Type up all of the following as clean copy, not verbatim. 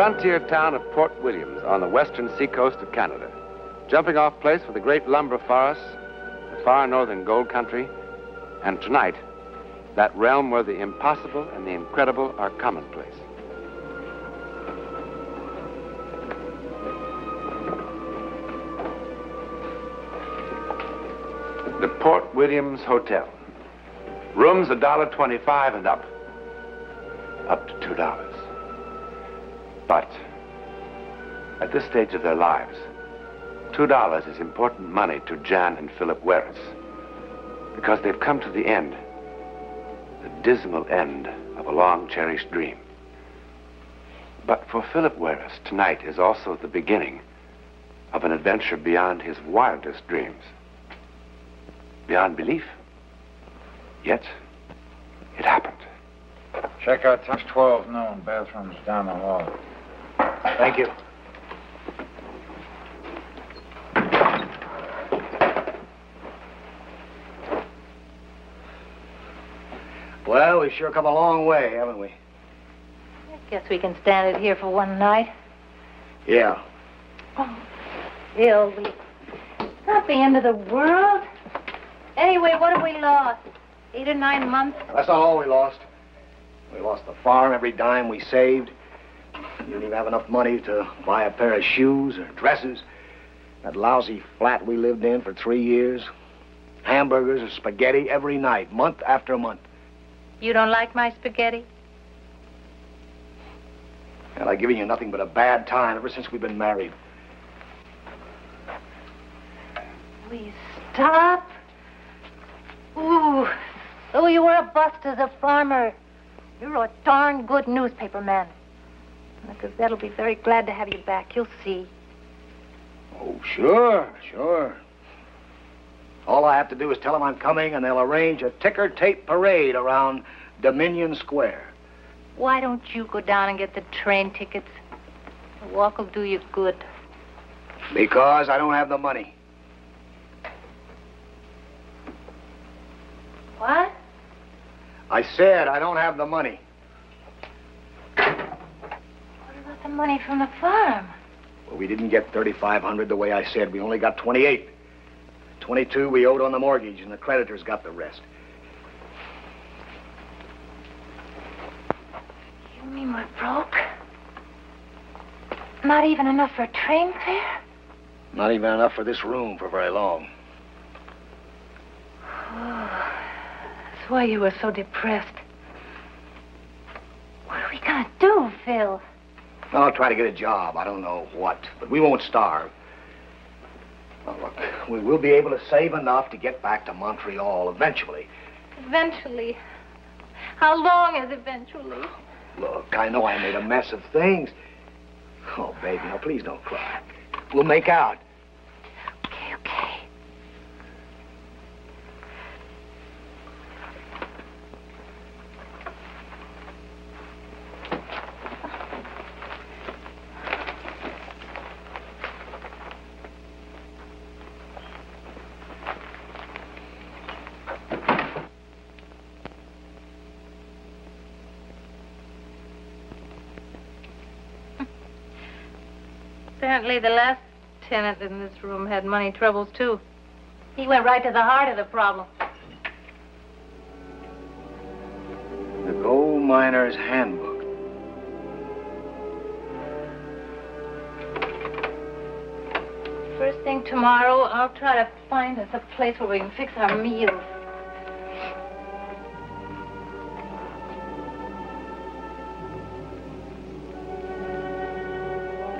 frontier town of Port Williams on the western seacoast of Canada. Jumping off place for the great lumber forests, the far northern gold country, and tonight, that realm where the impossible and the incredible are commonplace. The Port Williams Hotel. Rooms $1.25 and up. Up to $2. But at this stage of their lives, $2 is important money to Jan and Philip Werris, because they've come to the end, the dismal end of a long-cherished dream. But for Philip Werris, tonight is also the beginning of an adventure beyond his wildest dreams. Beyond belief. Yet, it happened. Check out 12 noon. Bathrooms down the hall. Thank you. Well, we've sure come a long way, haven't we? I guess we can stand it here for one night. Yeah. Oh, Bill, it's not the end of the world. Anyway, what have we lost? 8 or 9 months? That's not all we lost. We lost the farm, every dime we saved. You didn't even have enough money to buy a pair of shoes or dresses. That lousy flat we lived in for 3 years. Hamburgers or spaghetti every night, month after month. You don't like my spaghetti? And I've given you nothing but a bad time ever since we've been married. We stop? Ooh, so you were a bust as a farmer. You're a darn good newspaper man. The Gazette'll be very glad to have you back. You'll see. Oh, sure. All I have to do is tell them I'm coming, and they'll arrange a ticker-tape parade around Dominion Square. Why don't you go down and get the train tickets? The walk will do you good. Because I don't have the money. What? I said I don't have the money. What about the money from the farm? Well, we didn't get $3,500 the way I said. We only got 28. 22 we owed on the mortgage, and the creditors got the rest. You mean we're broke? Not even enough for a train fare? Not even enough for this room for very long. Oh, that's why you were so depressed. What are we gonna do, Phil? Well, I'll try to get a job. I don't know what, but we won't starve. Well, look, we will be able to save enough to get back to Montreal eventually. Eventually? How long is eventually? Look, I know I made a mess of things. Oh, baby, now please don't cry. We'll make out. Okay. Apparently the last tenant in this room had money troubles, too. He went right to the heart of the problem. The Gold Miner's Handbook. First thing tomorrow, I'll try to find us a place where we can fix our meals.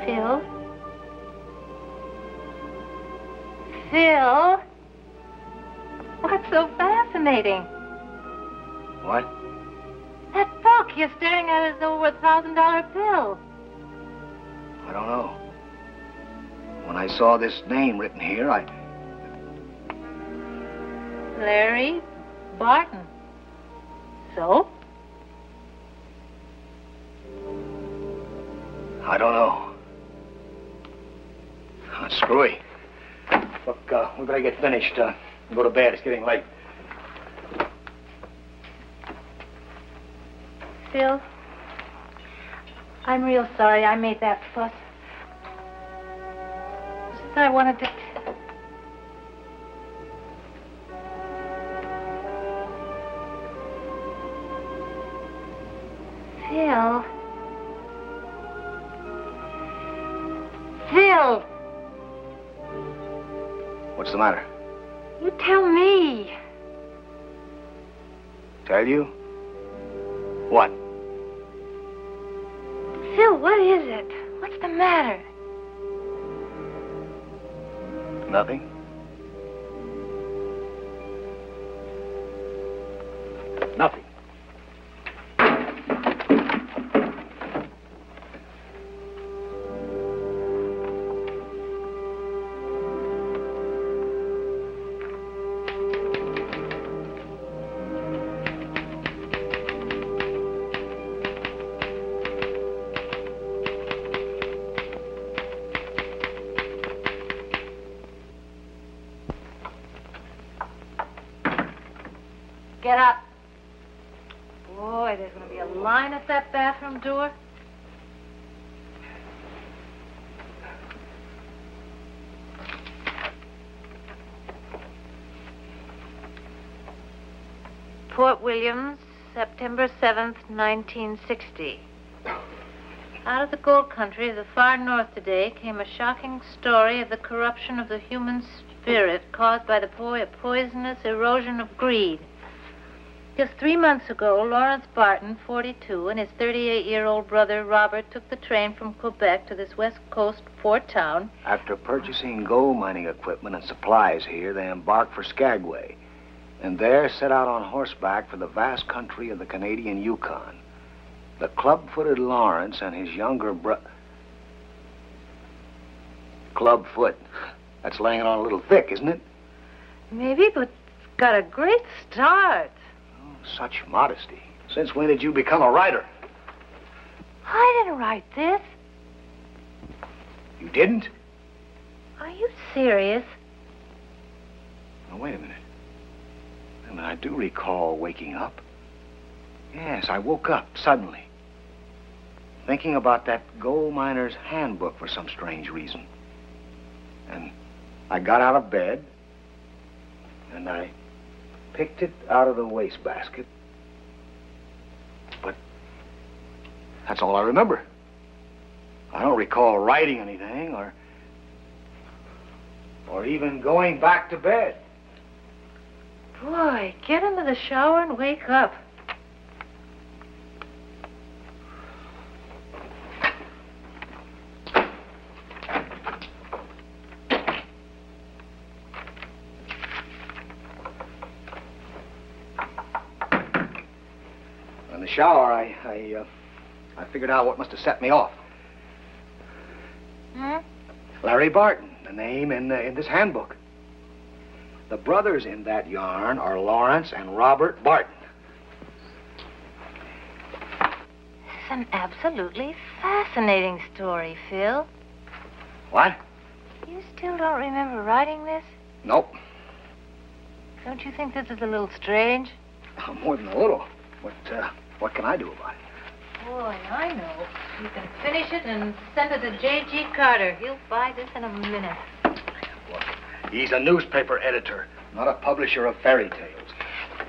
Phil? Phil? What's so fascinating? What? That book you're staring at is over $1,000 bill. I don't know. When I saw this name written here, Larry Barton. So? I don't know. Screwy. Look, we better get finished. And go to bed. It's getting late. Phil, I'm real sorry I made that fuss. Just I wanted to... Phil. Phil! What's the matter? You tell me. Tell you? What? Phil, what is it? What's the matter? Nothing? Nothing. Get up. Boy, there's going to be a line at that bathroom door. Port Williams, September 7th, 1960. Out of the gold country of the far north today came a shocking story of the corruption of the human spirit caused by the poisonous erosion of greed. Just 3 months ago, Lawrence Barton, 42, and his 38-year-old brother, Robert, took the train from Quebec to this west coast port town. After purchasing gold mining equipment and supplies here, they embarked for Skagway, and there set out on horseback for the vast country of the Canadian Yukon. The club-footed Lawrence and his younger brother... Club-foot. That's laying it on a little thick, isn't it? Maybe, but it's got a great start. Such modesty. Since when did you become a writer? I didn't write this. You didn't? Are you serious? Now, wait a minute. I do recall waking up. Yes, I woke up suddenly, thinking about that gold miner's handbook for some strange reason. And I got out of bed, and I picked it out of the wastebasket. But that's all I remember. I don't recall writing anything or even going back to bed. Boy, get into the shower and wake up. In the shower, I figured out what must have set me off. Larry Barton, the name in this handbook. The brothers in that yarn are Lawrence and Robert Barton. This is an absolutely fascinating story, Phil. What? You still don't remember writing this? Nope. Don't you think this is a little strange? More than a little. What can I do about it? Boy, I know. You can finish it and send it to J.G. Carter. He'll buy this in a minute. Look, he's a newspaper editor, not a publisher of fairy tales.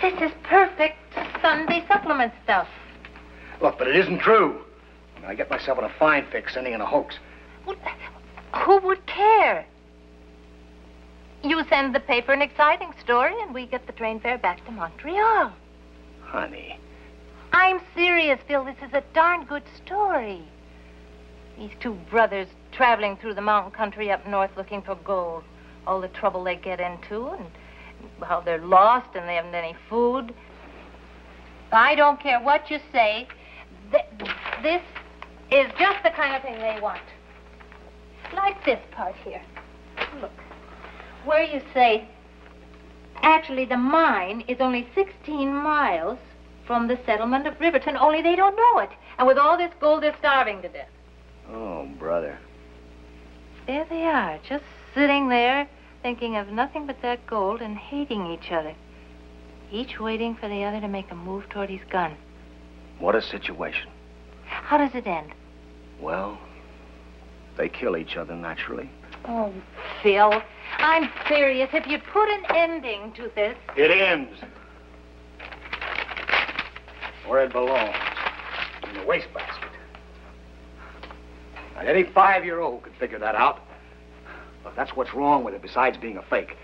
This is perfect Sunday supplement stuff. Look, but it isn't true. I get myself in a fine fix sending in a hoax. Well, who would care? You send the paper an exciting story, and we get the train fare back to Montreal. Honey. I'm serious, Phil. This is a darn good story. These two brothers traveling through the mountain country up north looking for gold. All the trouble they get into and how they're lost and they haven't any food. I don't care what you say. This is just the kind of thing they want. Like this part here. Look. Where you say, actually, the mine is only 16 miles from the settlement of Riverton, only they don't know it. And with all this gold, they're starving to death. Oh, brother. There they are, just sitting there, thinking of nothing but that gold and hating each other. Each waiting for the other to make a move toward his gun. What a situation. How does it end? Well, they kill each other naturally. Oh, Phil, I'm serious. If you'd put an ending to this... It ends where it belongs, in the wastebasket. Now, any 5-year-old could figure that out. But that's what's wrong with it, besides being a fake.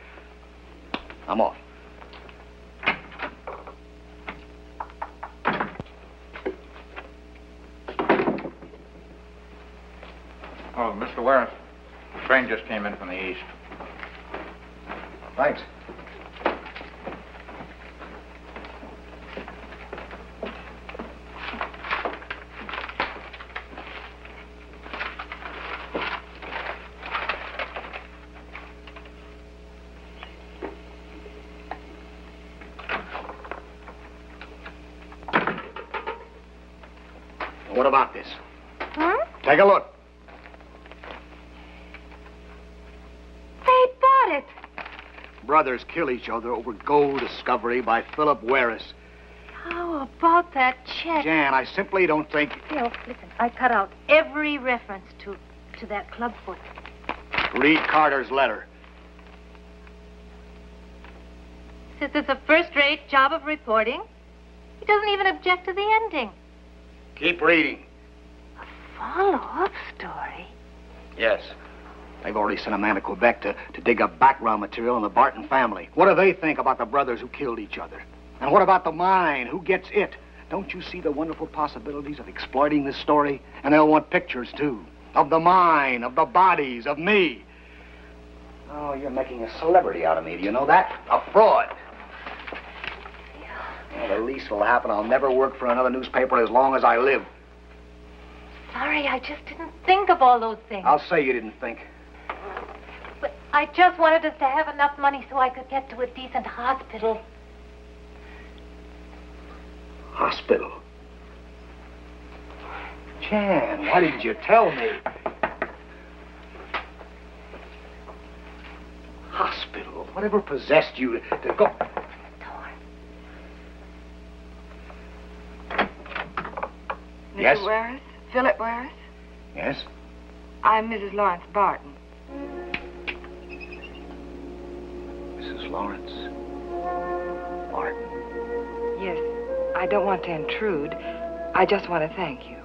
I'm off. Oh, Mr. Warren, the train just came in from the east. Thanks. What about this? Take a look. They bought it. Brothers kill each other over gold discovery by Philip Warris. How about that check? Jan, I simply don't think... Phil, listen, I cut out every reference to that clubfoot. Read Carter's letter. Says it's a first-rate job of reporting. He doesn't even object to the ending. Keep reading. A follow-up story? Yes. They've already sent a man to Quebec to dig up background material on the Barton family. What do they think about the brothers who killed each other? And what about the mine? Who gets it? Don't you see the wonderful possibilities of exploiting this story? And they'll want pictures, too. Of the mine, of the bodies, of me. Oh, you're making a celebrity out of me. Do you know that? A fraud. Well, the least will happen, I'll never work for another newspaper as long as I live. Sorry, I just didn't think of all those things. I'll say you didn't think. But I just wanted us to have enough money so I could get to a decent hospital. Hospital? Jan, why didn't you tell me? Hospital? Whatever possessed you to go... Yes? Mr. Warris? Philip Warris? Yes? I'm Mrs. Lawrence Barton. Mrs. Lawrence Barton. Yes, I don't want to intrude. I just want to thank you.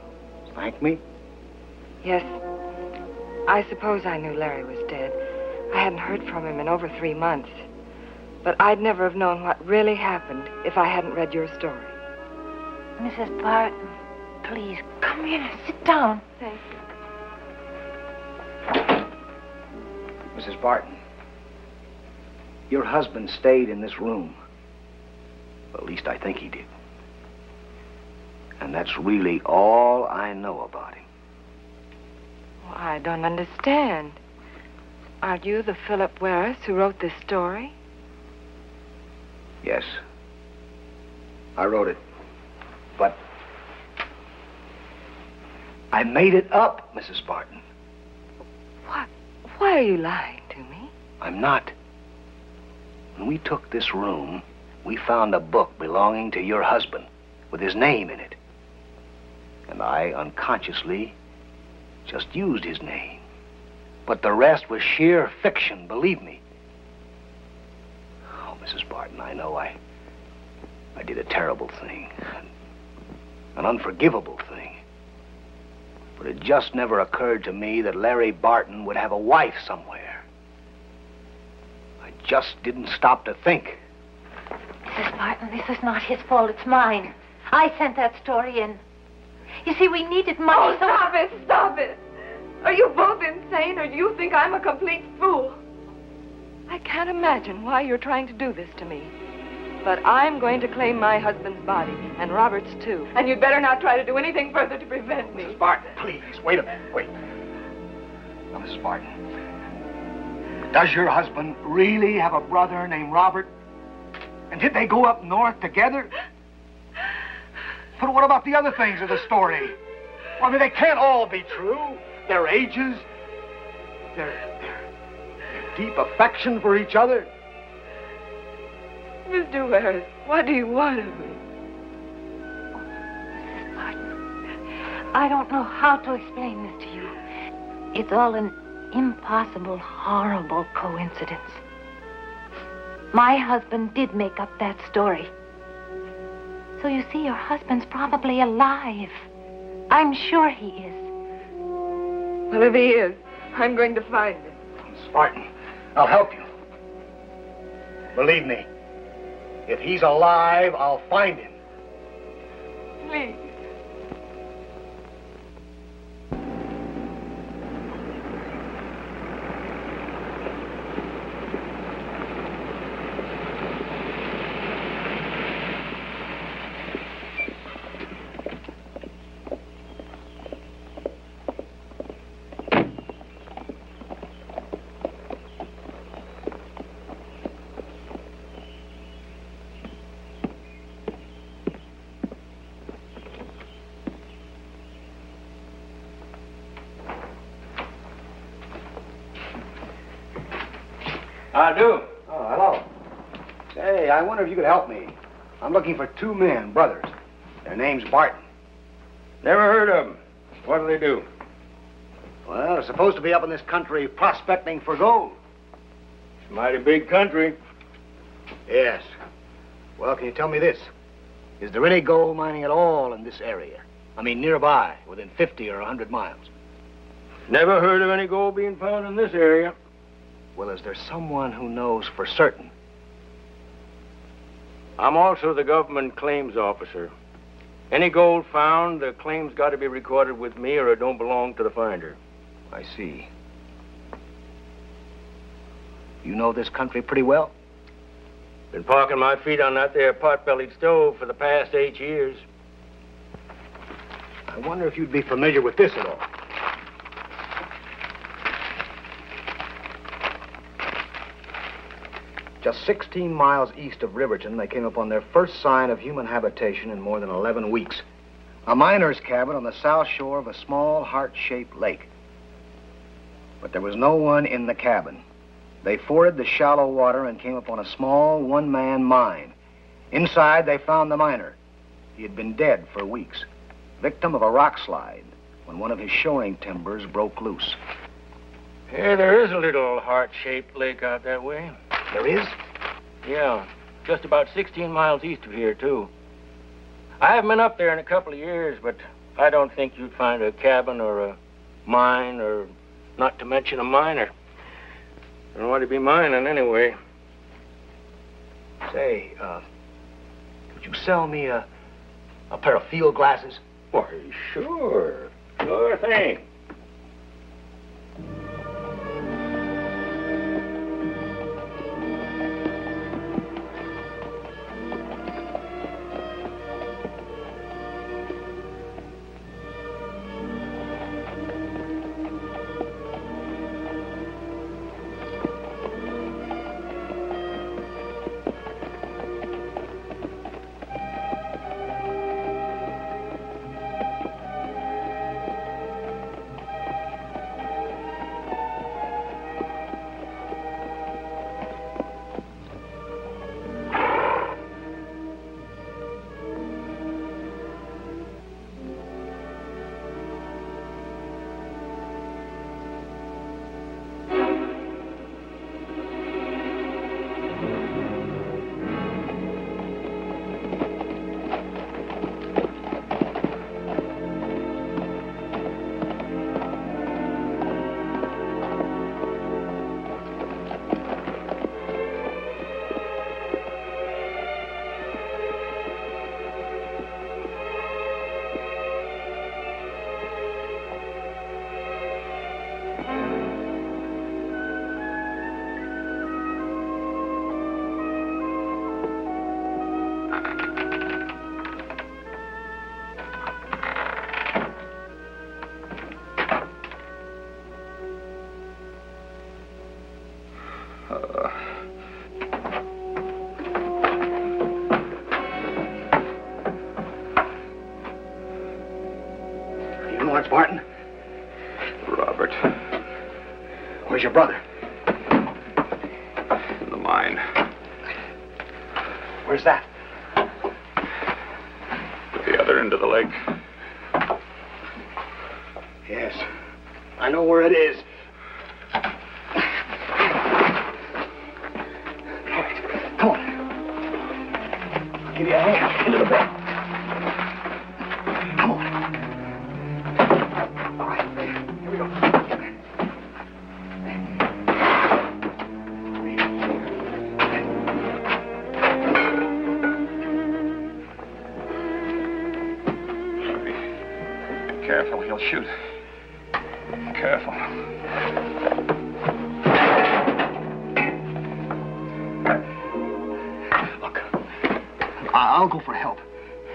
Thank me? Yes, I suppose I knew Larry was dead. I hadn't heard from him in over 3 months. But I'd never have known what really happened if I hadn't read your story. Mrs. Barton, please, come here. Sit down. Thank you. Mrs. Barton, your husband stayed in this room. At least I think he did. And that's really all I know about him. Well, I don't understand. Are you the Philip Warris who wrote this story? Yes. I wrote it. But I made it up, Mrs. Barton. What? Why are you lying to me? I'm not. When we took this room, we found a book belonging to your husband with his name in it. And I unconsciously just used his name. But the rest was sheer fiction, believe me. Oh, Mrs. Barton, I know I did a terrible thing. An unforgivable thing. But it just never occurred to me that Larry Barton would have a wife somewhere. I just didn't stop to think. Mrs. Barton, this is not his fault. It's mine. I sent that story in. You see, we needed money. Oh, stop it! Stop it! Are you both insane, or do you think I'm a complete fool? I can't imagine why you're trying to do this to me. But I'm going to claim my husband's body, and Robert's too. And you'd better not try to do anything further to prevent me. Mrs. Barton, please, wait a minute, wait. Now, Mrs. Barton, does your husband really have a brother named Robert? And did they go up north together? But what about the other things of the story? Well, I mean, they can't all be true. Their ages, their deep affection for each other. Mr. Warris, what do you want of me? Mrs. Barton, I don't know how to explain this to you. It's all an impossible, horrible coincidence. My husband did make up that story. So you see, your husband's probably alive. I'm sure he is. Well, if he is, I'm going to find him. Spartan, I'll help you. Believe me, if he's alive, I'll find him. Please. I do. Oh, hello. Say, I wonder if you could help me. I'm looking for two men, brothers. Their name's Barton. Never heard of them. What do they do? Well, they're supposed to be up in this country prospecting for gold. It's a mighty big country. Yes. Well, can you tell me this? Is there any gold mining at all in this area? I mean, nearby, within 50 or 100 miles. Never heard of any gold being found in this area. Well, is there someone who knows for certain? I'm also the government claims officer. Any gold found, the claim's got to be recorded with me or it don't belong to the finder. I see. You know this country pretty well? Been parking my feet on that there pot-bellied stove for the past 8 years. I wonder if you'd be familiar with this at all. Just 16 miles east of Riverton, they came upon their first sign of human habitation in more than 11 weeks. A miner's cabin on the south shore of a small, heart-shaped lake. But there was no one in the cabin. They forded the shallow water and came upon a small, one-man mine. Inside, they found the miner. He had been dead for weeks, victim of a rock slide when one of his shoring timbers broke loose. Yeah, there is a little heart-shaped lake out that way. There is? Yeah, just about 16 miles east of here, too. I haven't been up there in a couple of years, but I don't think you'd find a cabin or a mine or not to mention a miner. I don't know what he'd be mining anyway. Say, could you sell me a pair of field glasses? Why, sure. Sure thing. Lawrence Barton? Robert. Where's your brother? In the mine. Where's that? At the other end of the lake. Yes. I know where it is. All right. Come on. I'll give you a hand into the bed. Come on. All right. Here we go. Careful, he'll shoot. Careful. Look, I'll go for help.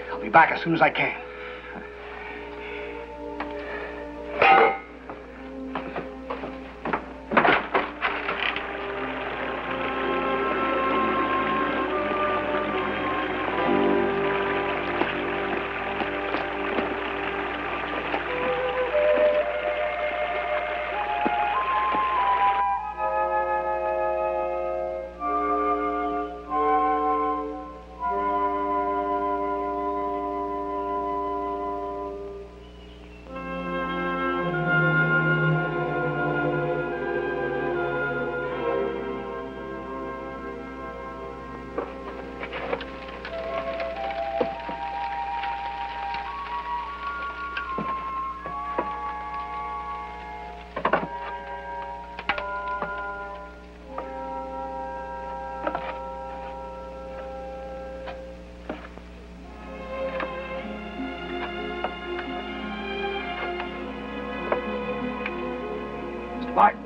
I'll be back as soon as I can. Martin.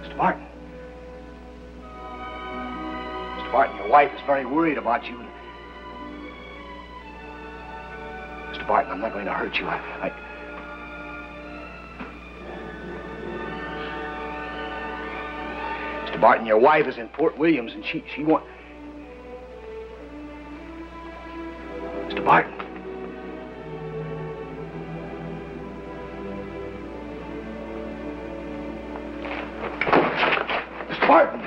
Mr. Martin. Mr. Martin, your wife is very worried about you. Mr. Martin, I'm not going to hurt you. Mr. Martin, your wife is in Fort Williams, and she wants... Mr. Martin. Mr. Martin.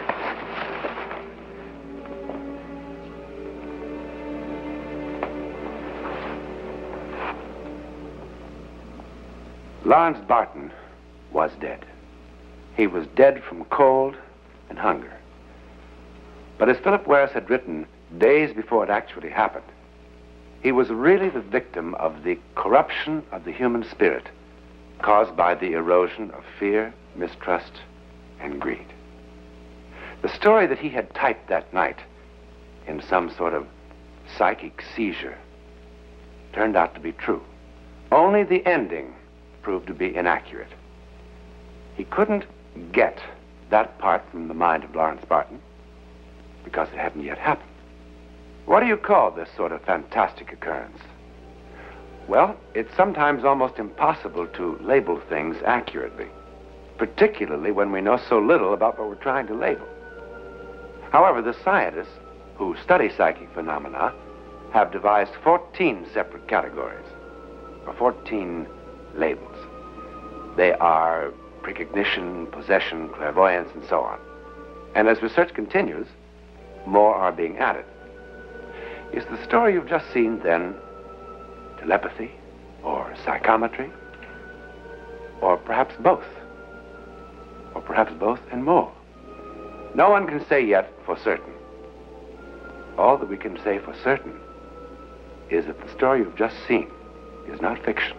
Lawrence Barton was dead. He was dead from cold and hunger. But as Philip West had written days before it actually happened, he was really the victim of the corruption of the human spirit caused by the erosion of fear, mistrust, and greed. The story that he had typed that night in some sort of psychic seizure turned out to be true. Only the ending proved to be inaccurate. He couldn't get that part from the mind of Lawrence Barton because it hadn't yet happened. What do you call this sort of fantastic occurrence? Well, it's sometimes almost impossible to label things accurately, particularly when we know so little about what we're trying to label. However, the scientists who study psychic phenomena have devised 14 separate categories, or 14 labels. They are precognition, possession, clairvoyance, and so on. And as research continues, more are being added. Is the story you've just seen, then, telepathy, or psychometry, or perhaps both? Or perhaps both and more? No one can say yet for certain. All that we can say for certain is that the story you've just seen is not fiction.